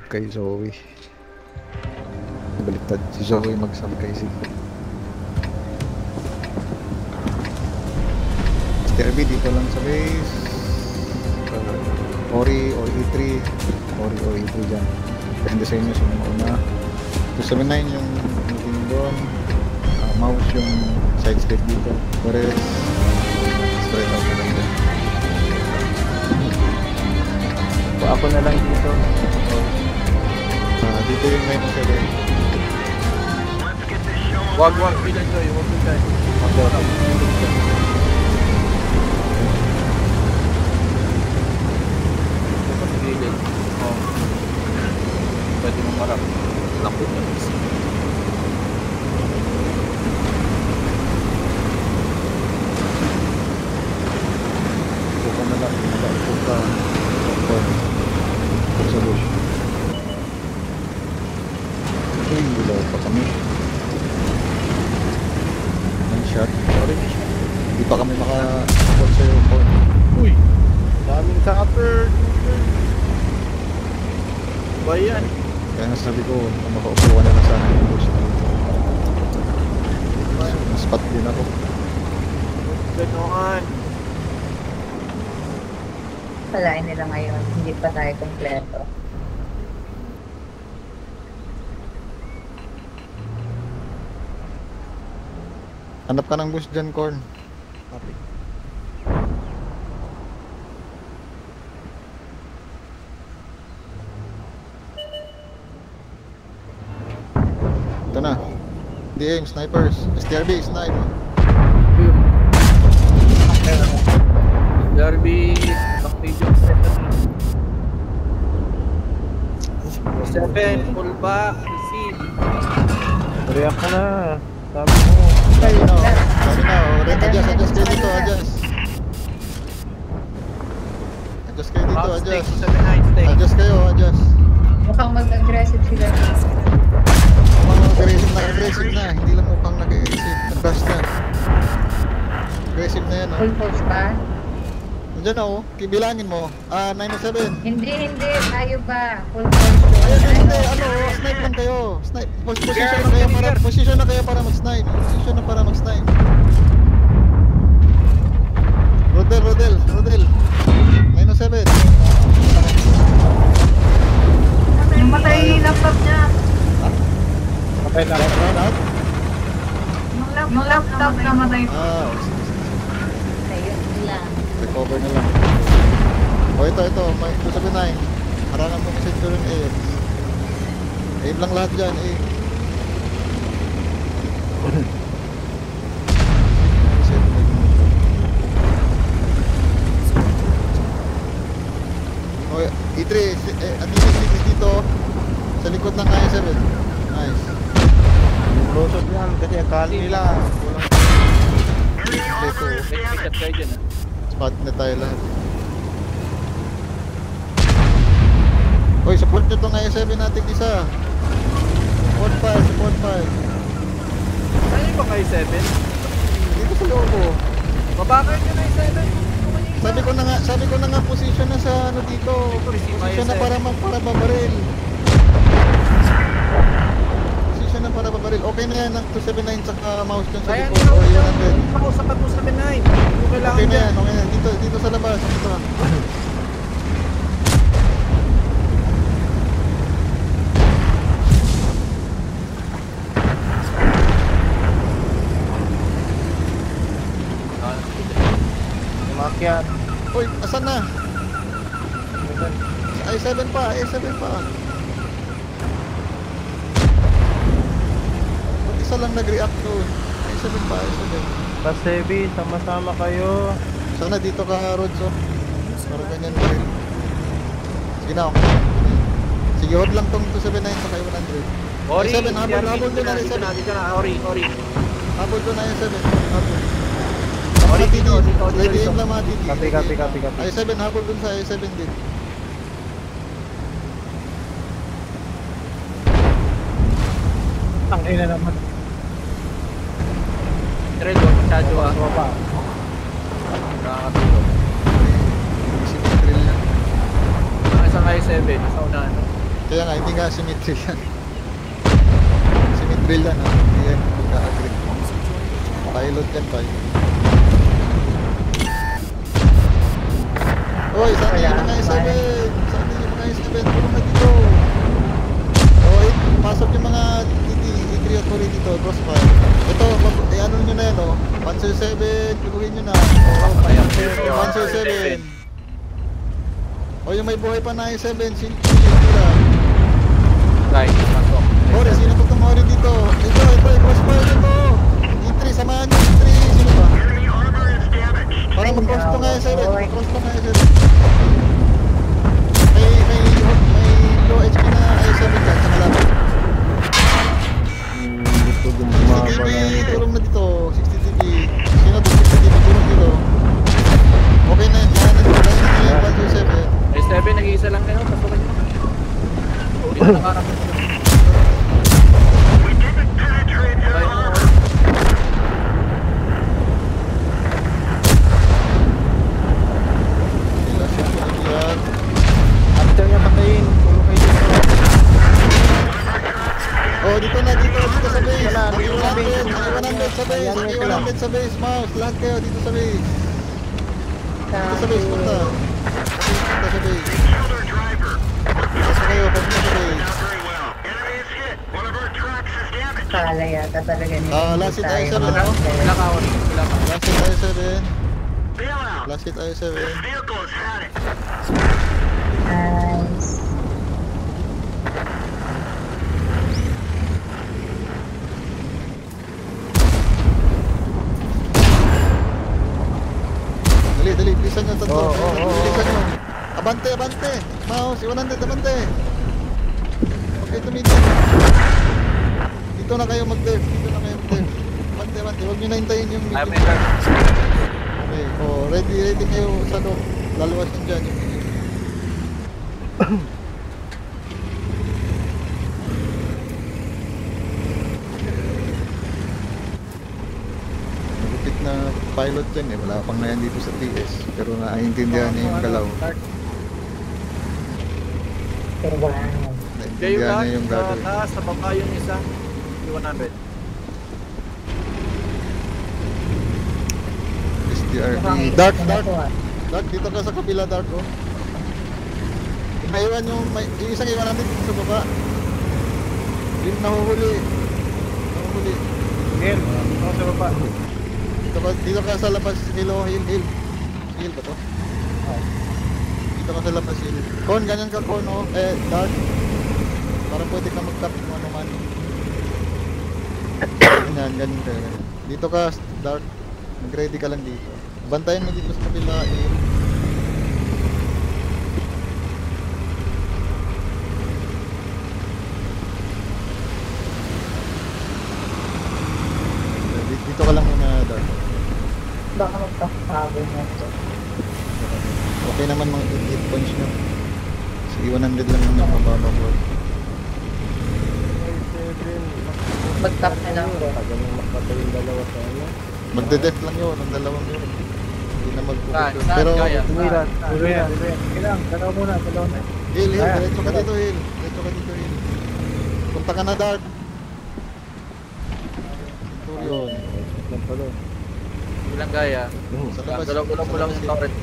kay Zoe. Baliktad si Zoe mag-sub kay Sig. STRB dito lang sa base. Ori or E3. Ori or E3 dyan. Depende sa inyo sino mauna. 279 yung moving doon. Mouse yung side step dito. Pores straight out na lang dyan. Ako na lang dito. Dito yung 97. Wag bilang Joy, wag bilang. Pwede mong marap. Lakot na isa. Puka na lang. Puka. Solution. Okay, wala pa kami. One shot. Hindi pa kami maka-support sa yung point. Uy! Daming capper. Ba yan? Kaya nga sabi ko, kung makaupuan na lang sana yung push na ito. Spot din ako. Ganoon. Kalain nila ngayon, hindi pa tayo kompleto. Hanap ka ng bush dyan, Corn. Copy. Ito na. DM, snipers. STRB, snipe. Derby, Bacteria 7, pull back, receive. React ka na. Sabi mo. Sabi na, adjust kayo dito, adjust. Adjust kayo dito, adjust. Adjust kayo, adjust. Mukhang mag-aggressive sila. Mukhang aggressive na, hindi lang mukhang nag-aggressive. Nag-rush na. Aggressive na yan, Full post pa? Nandiyan ako, kibilangin mo. 907. Hindi, tayo ba? Full post. Hindi, snipe lang kayo. Snipe. Position na kayo para mag-snipe. Position na para mag-snipe. Rodel. 907. Namatay yung laptop niya. Okay na. Run out? Yung laptop namatay. Sige. Ayun lang. Recover na lang. Ito. May 279. Harangan mo kasi ito rin aim. Aim lang lahat dyan, aim. E3, at least dito sa likod ng I-7. Nice. Lusot yan kasi akali nila. Spot na tayo lahat. Uy, support nyo itong I-7 natin isa. Support 5. Saan ba kayo 7? Dito sa loob ko. Mabakar nyo na yung 7. Sabi ko na nga position na sa ano dito. Position na para babaril. Position na para babaril. Okay na yan ang 279 saka mouse dyan sa Kaya likod. O 100. Ako sa 279. Okay na yan. Dito sa labas. Dito. Umakyat. Uy, asan na? I-7 pa. Isa lang nag-react doon. I-7 pa. Pasebi, sama-sama kayo. Sana dito ka, Rods, oh. Para ganyan pa rin. Sige na, okay. Sige, hold lang tong 279 sa kayo 100. Ori, I-7, habol doon na I-7. Ori. Habol doon na I-7. Habol. Ori, Mga dito. Ready aim lang mga TD. Copy. I-7, habol doon sa I-7 din. Ang ina naman. Trail ko, masyado ah. Nakakatulog. Isip yung drill niya. Ang isang I-7, nasa unahan. Kaya nga, hindi nga symmetry yan. Symmetry yan ha. Hindi yan magka-agree. Pilot yan, pilot. Hoy, saan yung mga i7? Saan yung mga i7? Tulong na dito. Oh, pasok yung mga D3 authority dito. Crossfire. Ito, ano nyo na yan, oh. Panzer 7, piluhin nyo na. Panzer 7. O yung may buhay pa na i7, sila. Guys, pasok. Mori, sino po tumori dito? Ito, crossfire dito. E3, samahan nyo E3. Sino ba? Para mag-cross to nga i7. Mag-cross to nga i7. May low HP na i7 dyan sa malapit. Gusto din bumaba 60 na TV, ito. tulong na dito. 60 TV. Sino to? 60 TV, tulong dito. Okay na yun. Kaya na yung Panzer 7. Ay, 7, nag-iisa lang kayo. Pasukan nyo. Hindi na nakarating. Sila siya yan. After niya patayin, tulong kayo dito. Oh, dito sa base. Dito na, dito sa base. Naki-100 sa base. Ayan, wait lang. Naki-100 sa base, mouse. Lahat kayo dito sa base. Dito sa base, punta. Punta sa base. Punta kayo, punta sa base. Kala yata talaga nila. Last hit tayo tayo sa Wala ano? wala ka, Ori. Wala ka. Last hit i7. Last hit i7. Nice. Dali, bilisan nyo tatlo. Oo. Bilisan nyo. Abante. Mouse, 100, abante. Okay, tumitin. Dito na kayo mag-dev. Abante. Huwag nyo na hintayin yung Ay, meeting. may guard. Okay, ready kayo sa loob. Lalawas nyo dyan yung meeting. Malupit na pilot yan eh. Wala pang ngayon dito sa TS. Pero naiintindihan niya yung galaw. Wow. Kaya yung Naiintindihan lahat, niya yung sa gagawin. taas, sa baba yung isa. Yung 100. SDRD. Dark, dito ka sa kabila, Dark, oh. Maiwan yung isang iwan natin dito sa baba. Yung nahuhuli. Again, ako sa baba. Dito ka sa labas, hill ba to? Dito ka sa labas, hill. Kon, ganyan ka, Kon, oh. Dark. Parang pwede ka mag-tap kung ano man. Ganyan ka. Dito ka, Dark. Mag-ready ka lang dito. Bantayan mo dito sa kabila, hill. Dito ka lang muna, Dark. Baka magpapagod na ito. Okay naman mga 8 points nyo. Sige, 100 lang yung mababa mo. Mag-tap na lang po. Tagal nang makatay yung dalawa sa ano. Magde-death lang yun, ang dalawang yun. Hindi na mag-focus. Saan, Pero, Gaya? Tumira, Saan? yan. Kailangan, dalawa muna. Hill, Kaya, diretso ka dito, Hill. Punta ka na, Dark. Centurion. Yan pala. Ilang Gaya? Sa labas. Galaw-galaw mo lang yung turret.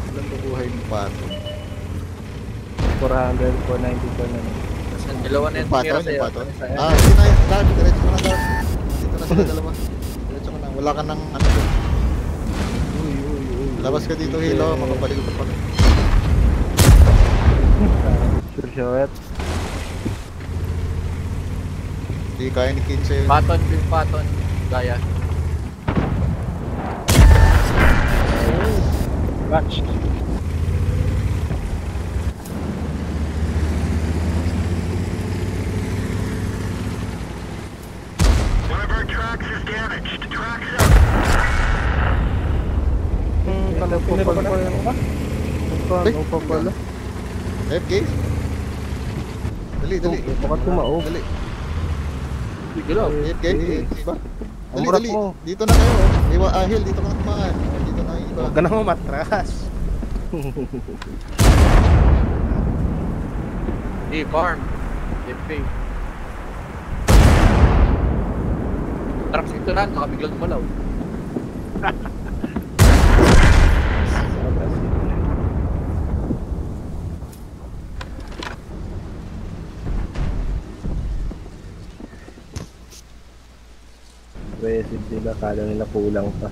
Ilan bubuhay ng pato? 400, 490 na. Tapos yung dalawa na yung Yung pato, tumira yung sa'yo. pato. Sige na yun, Dark. Diretso ka na, Dark. Dito na sila dalawa. Diretso ka na. Wala ka nang ano doon. Uy. Labas ka dito, Hill. Oh, makapalik ka pa. Sure shot. Hindi kaya ni Kinsey. Paton, yung paton. Gaya. Watch. Ano pa pala? FK? Dali. Baka tumaog. Dali. Galaw. FK? Ba? Ang Dali. brak mo. Dito na kayo. Hill, dito ka na kumaan. Dito na ba? Huwag ka nang umatras. Farm. FA. Trucks ito na, nakabiglang malaw. Aggressive nila, kala nila kulang pa.